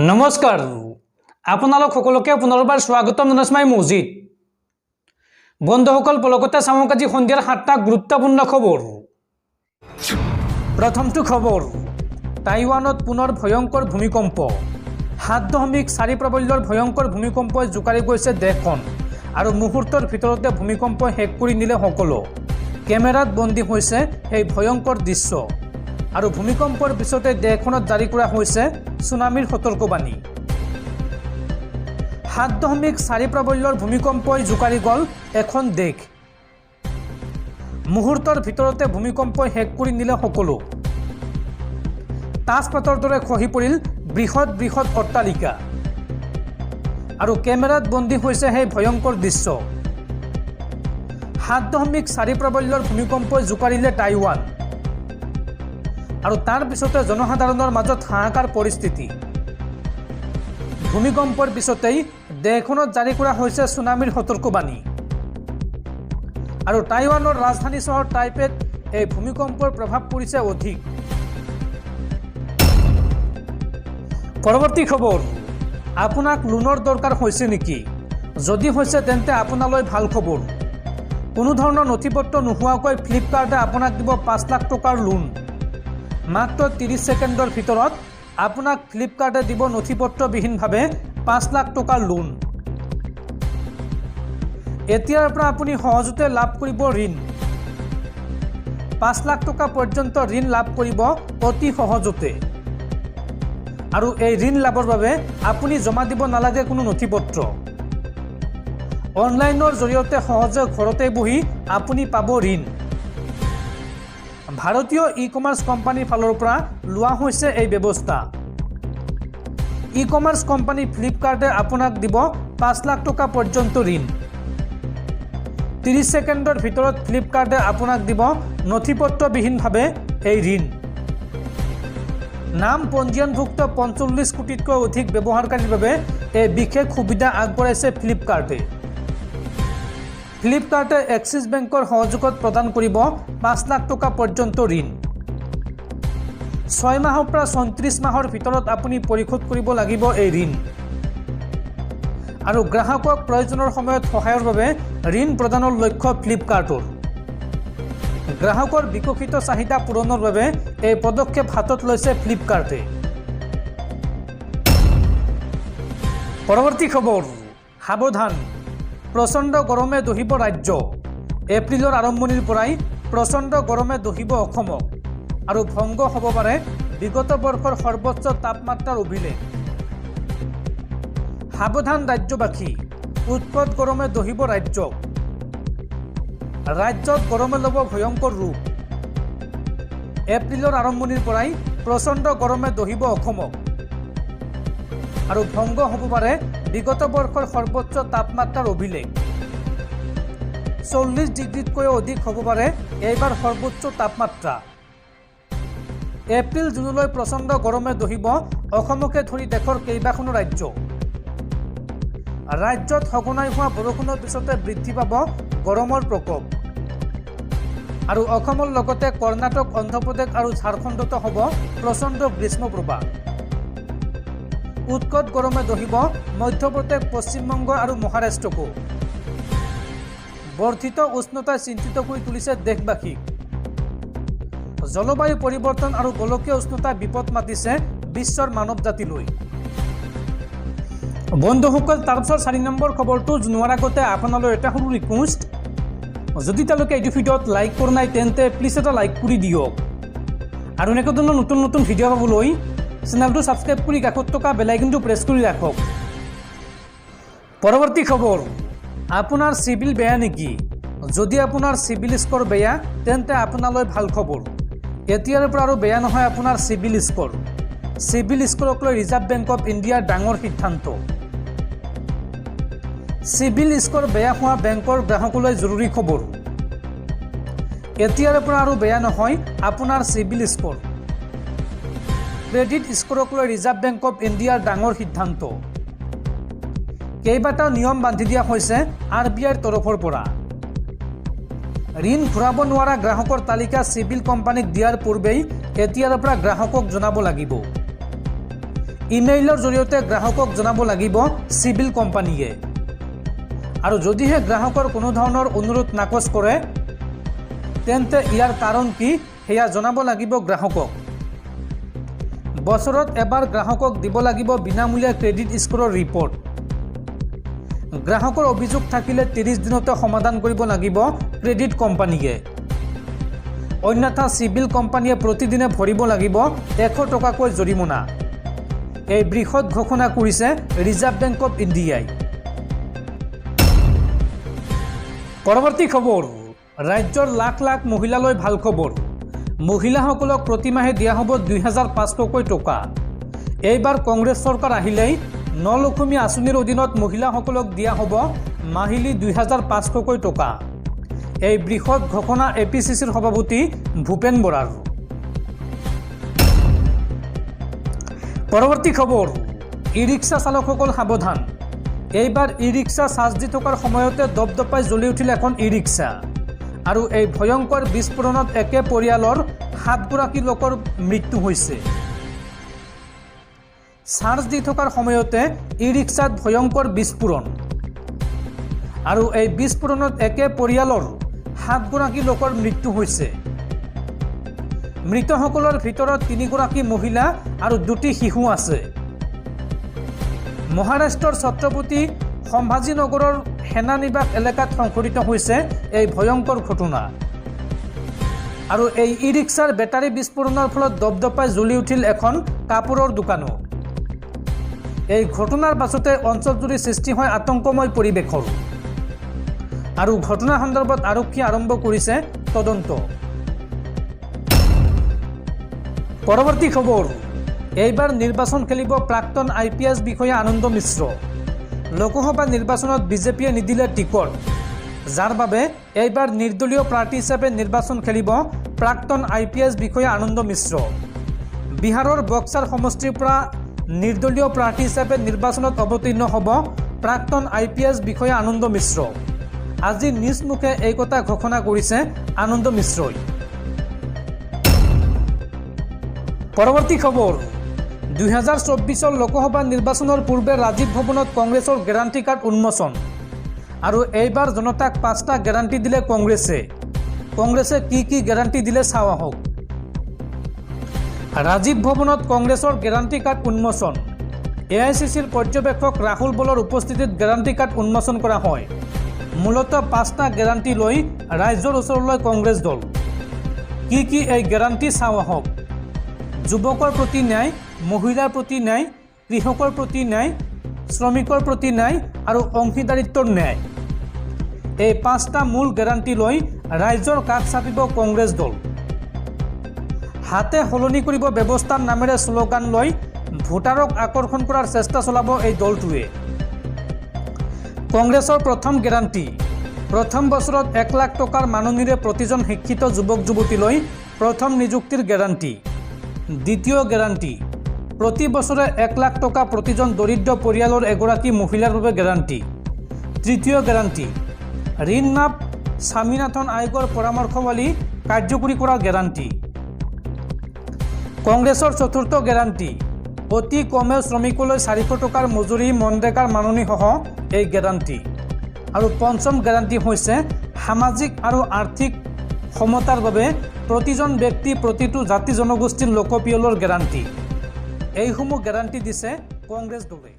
নমস্কাৰ আপোনালোক সকলোকে পুনৰবাৰ স্বাগতম জনাইছো মই মজিদ বন্ধুসকল পলকতে চাওক আজি সন্ধিয়াৰ 7টা গুৰুত্বপূৰ্ণ খবৰ প্ৰথমটো খবৰ টাইৱানত পুনৰ ভয়ংকৰ ভূমিকম্প 7.4 প্ৰবল্যৰ ভয়ংকৰ ভূমিকম্পই জোকাৰি গৈছে দেশখন আৰু মুহূৰ্তৰ ভিতৰতে ভূমিকম্প শেষ কৰি নিলে সকলো কেমেৰাত বন্দী হৈছে এই ভয়ংকৰ দৃশ্য আৰু ভূমিকম্পৰ পিছতে দেশখনত জাৰি কৰা হৈছে সুনামিৰ সতৰ্কবাণী 7.4 প্ৰবল্যৰ ভূমিকম্পই জোকাৰি গ'ল এখন দেশ মুহূৰ্তৰ ভিতৰতে ভূমিকম্পই শেষ কৰি নিলে সকলো তাজপাতৰ দৰে খহি পৰিল বৃহৎ অট্টালিকা আৰু কেমেৰাত বন্দী হৈছে সেই ভয়ংকৰ দৃশ্য 7.4 প্ৰবল্যৰ ভূমিকম্পই জোকাৰিলে টাইৱান আৰু তাৰ পিছতে জনসাধাৰণৰ মাজত হাহাকাৰ পৰিস্থিতি ভূমিকম্পৰ পিছতেই দেশখনত জাৰি কৰা হৈছে সুনামিৰ সতৰ্কবাণী আৰু টাইৱানৰ ৰাজধানী চহৰ টাইপেত এই ভূমিকম্পৰ প্ৰভাৱ পৰিছে অধিক পৰৱৰ্তী খবৰ আপোনাক লোনৰ দৰকাৰ হৈছে নেকি যদি হৈছে তেন্তে আপোনালৈ ভাল খবৰ কোনো ধৰণৰ নথিপত্ৰ নোহোৱাকৈ ফ্লিপকাৰ্টে আপোনাক দিব 5 লাখ টকাৰ লোন মাত্ৰ 30 ছেকেণ্ডৰ ভিতৰত আপোনাক ফ্লিপকাৰ্টে দিব নথিপত্ৰবিহীনভাৱে 5 লাখ টকাৰ লোন এতিয়াৰ পৰা আপুনি সহজতে লাভ কৰিব ঋণ 5 লাখ টকা পৰ্যন্ত ঋণ লাভ কৰিব অতি সহজতে আৰু এই ঋণ লাভৰ বাবে আপুনি জমা দিব নালাগে কোনো নথিপত্ৰ অনলাইনৰ জৰিয়তে সহজে ঘৰতে বহি আপুনি পাব ঋণ ভাৰতীয় ই-কমাৰ্চ কোম্পানীৰ ফালৰ পৰা লোৱা হৈছে এই ব্যৱস্থা ই-কমাৰ্চ কোম্পানী ফ্লিপকাৰ্টে আপোনাক দিব 5 লাখ টকা পৰ্যন্ত ঋণ 30 ছেকেণ্ডৰ ভিতৰত ফ্লিপকাৰ্টে আপোনাক দিব নথিপত্ৰবিহীনভাৱে এই ঋণ নাম পঞ্জীয়নভুক্ত 45 কোটিতকৈ অধিক ব্যৱহাৰকাৰীৰ বাবে এই বিশেষ সুবিধা আগবঢ়াইছে ফ্লিপকাৰ্টে এক্সিছ বেংকৰ সহযোগত প্ৰদান কৰিব 5 লাখ টকা পৰ্যন্ত ঋণ 6 মাহৰ পৰা 34 মাহৰ ভিতৰত আপুনি পৰিশোধ কৰিব লাগিব এই ঋণ আৰু গ্ৰাহকক প্ৰয়োজনৰ সময়ত সহায়ৰ বাবে ঋণ প্ৰদানৰ লক্ষ্য ফ্লিপকাৰ্টৰ গ্ৰাহকৰ বিকশিত চাহিদা পূৰণৰ বাবে এই পদক্ষেপ হাতত লৈছে ফ্লিপকাৰ্টে পৰৱৰ্তী খবৰ সাৱধান প্ৰচণ্ড গৰমে দহিব ৰাজ্য এপ্ৰিলৰ আৰম্ভণিৰ পৰাই প্ৰচণ্ড গৰমে দহিব অসমক আৰু ভংগ হ'ব পাৰে বিগত বৰ্ষৰ সৰ্বোচ্চ তাপমাত্ৰাৰ অভিলেখ সাৱধান ৰাজ্যবাসী উৎকট গৰমে দহিব ৰাজ্যক ৰাজ্যত গৰমে ল'ব ভয়ংকৰ ৰূপ এপ্ৰিলৰ আৰম্ভণিৰ পৰাই প্ৰচণ্ড গৰমে দহিব অসমক আৰু ভংগ হ'ব পাৰে বিগত বৰ্ষৰ সৰ্বোচ্চ তাপমাত্ৰাৰ অভিলেখ 40 ডিগ্ৰীতকৈ অধিক হ'ব পাৰে এইবাৰ সৰ্বোচ্চ তাপমাত্ৰা এপ্ৰিল জুনলৈ প্ৰচণ্ড গৰমে দহিব অসমকে ধৰি দেশৰ কেইবাখনো ৰাজ্যত সঘনাই হোৱা বৰষুণৰ পিছতে বৃদ্ধি পাব গৰমৰ প্ৰকোপ আৰু অসমৰ লগতে কৰ্ণাটক অন্ধ্ৰপ্ৰদেশ আৰু ঝাৰখণ্ডতো হ'ব প্ৰচণ্ড গ্ৰীষ্ম প্ৰবাহ উৎকট গৰমে দহিব মধ্যপ্ৰদেশ পশ্চিমবংগ আৰু মহাৰাষ্ট্ৰকো বৰ্ধিত উষ্ণতাই চিন্তিত কৰি তুলিছে দেশবাসীক জলবায়ু পৰিৱৰ্তন আৰু গোলকীয় উষ্ণতাই বিপদ মাতিছে বিশ্বৰ মানৱ জাতিলৈ বন্ধুসকল তাৰপিছত 4 নম্বৰ খবৰটো জনোৱাৰ আগতে আপোনালৈ এটা সৰু ৰিকুৱেষ্ট যদি তেওঁলোকে এইটো ভিডিঅ'ত লাইক কৰা নাই তেন্তে প্লিজ এটা লাইক কৰি দিয়ক আৰু এনেকুৱা ধৰণৰ নতুন ভিডিঅ' পাবলৈ চেনেলটো ছাবস্ক্ৰাইব কৰি কাষত থকা বেল আইকনটো প্ৰেছ কৰি ৰাখক পৰৱৰ্তী খবৰ আপোনাৰ চিভিল বেয়া নেকি যদি আপোনাৰ চিভিল স্ক'ৰ বেয়া তেন্তে আপোনালৈ ভাল খবৰ এতিয়াৰ পৰা আৰু বেয়া নহয় আপোনাৰ চিভিল স্ক'ৰক লৈ ৰিজাৰ্ভ বেংক অফ ইণ্ডিয়াৰ ডাঙৰ সিদ্ধান্ত চিভিল স্ক'ৰ বেয়া হোৱা বেংকৰ গ্ৰাহকলৈ জৰুৰী খবৰ এতিয়াৰ পৰা আৰু বেয়া নহয় আপোনাৰ চিভিল স্ক'ৰ ক্ৰেডিট স্ক'ৰক লৈ ৰিজাৰ্ভ বেংক অফ ইণ্ডিয়াৰ ডাঙৰ সিদ্ধান্ত কেইবাটাও নিয়ম বান্ধি দিয়া হৈছে RBIৰ তৰফৰ পৰা ঋণ ঘূৰাব নোৱাৰা গ্ৰাহকৰ তালিকা চিভিল কোম্পানীক দিয়াৰ পূৰ্বেই এতিয়াৰ পৰা গ্ৰাহকক জনাব লাগিব ইমেইলৰ জৰিয়তে গ্ৰাহকক জনাব লাগিব চিভিল কোম্পানীয়ে। আৰু যদিহে গ্ৰাহকৰ কোনো ধৰণৰ অনুৰোধ নাকচ কৰে তেন্তে ইয়াৰ কাৰণ কি সেয়া জনাব লাগিব গ্ৰাহকক। বছৰত এবাৰ গ্ৰাহকক দিব লাগিব বিনামূলীয়া ক্ৰেডিট স্ক'ৰৰ ৰিপৰ্ট। গ্ৰাহকৰ অভিযোগ থাকিলে 30 দিনতে সমাধান কৰিব লাগিব ক্ৰেডিট কোম্পানীয়ে। অন্যথা চিভিল কোম্পানীয়ে প্ৰতিদিনে ভৰিব লাগিব 100 টকাকৈ জৰিমনা। এই বৃহৎ ঘোষণা কৰিছে ৰিজাৰ্ভ বেংক অৱ ইণ্ডিয়াই। পৰৱৰ্তী খবৰ, ৰাজ্যৰ লাখ লাখ মহিলালৈ ভাল খবৰ। মহিলাসকলক প্ৰতিমাহে দিয়া হ'ব 2500কৈ টকা। এইবাৰ কংগ্ৰেছ চৰকাৰ আহিলেই নলক্ষ্মী আঁচনিৰ অধীনত মহিলাসকলক দিয়া হ'ব মাহিলী 2500কৈ টকা। এই বৃহৎ ঘোষণা APCCৰ সভাপতি ভূপেন বৰাৰ। পৰৱৰ্তী খবৰ, ই ৰিক্সা চালকসকল সাৱধান। এইবাৰ ই ৰিক্সা চাৰ্জ দি থকাৰ সময়তে দপদপাই জ্বলি উঠিল এখন ই ৰিক্সা। আৰু এই ভয়ংকৰ বিস্ফোৰণত একে পৰিয়ালৰ 7গৰাকী লোকৰ মৃত্যু হৈছে। চাৰ্জ দি থকাৰ সময়তে ই ৰিক্সাত ভয়ংকৰ বিস্ফোৰণ। আৰু এই বিস্ফোৰণত একে পৰিয়ালৰ 7গৰাকী লোকৰ মৃত্যু হৈছে। মৃতসকলৰ ভিতৰত 3গৰাকী মহিলা আৰু 2টি শিশু আছে। মহাৰাষ্ট্ৰৰ ছত্ৰপতি সম্ভাজীনগৰৰ সেনানিবাস এলেকাত সংঘটিত হৈছে এই ভয়ংকৰ ঘটনা। আৰু এই ই ৰিক্সাৰ বেটাৰী বিস্ফোৰণৰ ফলত দপদপাই জ্বলি উঠিল এখন কাপোৰৰ দোকানো। এই ঘটনাৰ পাছতে অঞ্চলজুৰি সৃষ্টি হয় আতংকময় পৰিৱেশৰ। আৰু ঘটনা সন্দৰ্ভত আৰক্ষীয়ে আৰম্ভ কৰিছে তদন্ত। পৰৱৰ্তী খবৰ, এইবাৰ নিৰ্বাচন খেলিব প্ৰাক্তন IPS বিষয়া আনন্দ মিশ্ৰ। লোকসভা নিৰ্বাচনত বিজেপিয়ে নিদিলে টিকট, যাৰ বাবে এইবাৰ নিৰ্দলীয় প্ৰাৰ্থী হিচাপে নিৰ্বাচন খেলিব প্ৰাক্তন IPS বিষয়া আনন্দ মিশ্ৰ। বিহাৰৰ বক্সাৰ সমষ্টিৰ পৰা নিৰ্দলীয় প্ৰাৰ্থী হিচাপে নিৰ্বাচনত অৱতীৰ্ণ হ'ব প্ৰাক্তন IPS বিষয়া আনন্দ মিশ্ৰ। আজি নিজ মুখে এই কথা ঘোষণা কৰিছে আনন্দ মিশ্ৰই। পৰৱৰ্তী খবৰ, 2024 লোকসভা নিৰ্বাচনৰ পূৰ্বে ৰাজীৱ ভৱনত কংগ্ৰেছৰ গেৰাণ্টি কাৰ্ড উন্মোচন। আৰু এইবাৰ জনতাক 5টা গেৰাণ্টি দিলে কংগ্ৰেছে। কংগ্ৰেছে কি গেৰাণ্টি দিলে চাওঁ আহক। ৰাজীৱ ভৱনত কংগ্ৰেছৰ গেৰাণ্টি কাৰ্ড উন্মোচন। AICCৰ পৰ্যবেক্ষক ৰাহুল বলৰ উপস্থিতিত গেৰাণ্টি কাৰ্ড উন্মোচন কৰা হয়। মূলতঃ 5টা গেৰাণ্টি লৈ ৰাইজৰ ওচৰলৈ কংগ্ৰেছ দল। কি এই গেৰাণ্টি চাওঁ আহক। যুৱকৰ প্ৰতি ন্যায়, মহিলাৰ প্ৰতি ন্যায়, কৃষকৰ প্ৰতি ন্যায়, শ্ৰমিকৰ প্ৰতি ন্যায় আৰু অংশীদাৰিত্বৰ ন্যায়। এই 5টা মূল গেৰাণ্টি লৈ ৰাইজৰ কাষ চাপিব কংগ্ৰেছ দল। হাতে সলনি কৰিব ব্যৱস্থাৰ নামেৰে শ্লোগান লৈ ভোটাৰক আকৰ্ষণ কৰাৰ চেষ্টা চলাব এই দলটোৱে। কংগ্ৰেছৰ প্ৰথম গেৰাণ্টি, প্ৰথম বছৰত 1 লাখ টকাৰ মাননিৰে প্ৰতিজন শিক্ষিত যুৱক যুৱতীলৈ প্ৰথম নিযুক্তিৰ গেৰাণ্টি। দ্বিতীয় গেৰাণ্টি, প্ৰতি বছৰে 1 লাখ টকা প্ৰতিজন দৰিদ্ৰ পৰিয়ালৰ এগৰাকী মহিলাৰ বাবে গেৰাণ্টি। তৃতীয় গেৰাণ্টি, ঋণ মাফ স্বামীনাথন আয়োগৰ পৰামৰ্শাৱলী কাৰ্যকৰী কৰাৰ গেৰাণ্টি। কংগ্ৰেছৰ চতুৰ্থ গেৰাণ্টি, অতি কমেও শ্ৰমিকলৈ 400 টকাৰ মজুৰি, মনৰেগাৰ মাননিসহ এই গেৰাণ্টি। আৰু পঞ্চম গেৰাণ্টি হৈছে সামাজিক আৰু আৰ্থিক সমতাৰ বাবে প্ৰতিজন ব্যক্তি, প্ৰতিটো জাতি জনগোষ্ঠীৰ লোকপিয়লৰ গেৰাণ্টি। এইসমূহ গেৰাণ্টি দিছে কংগ্ৰেছ দলে।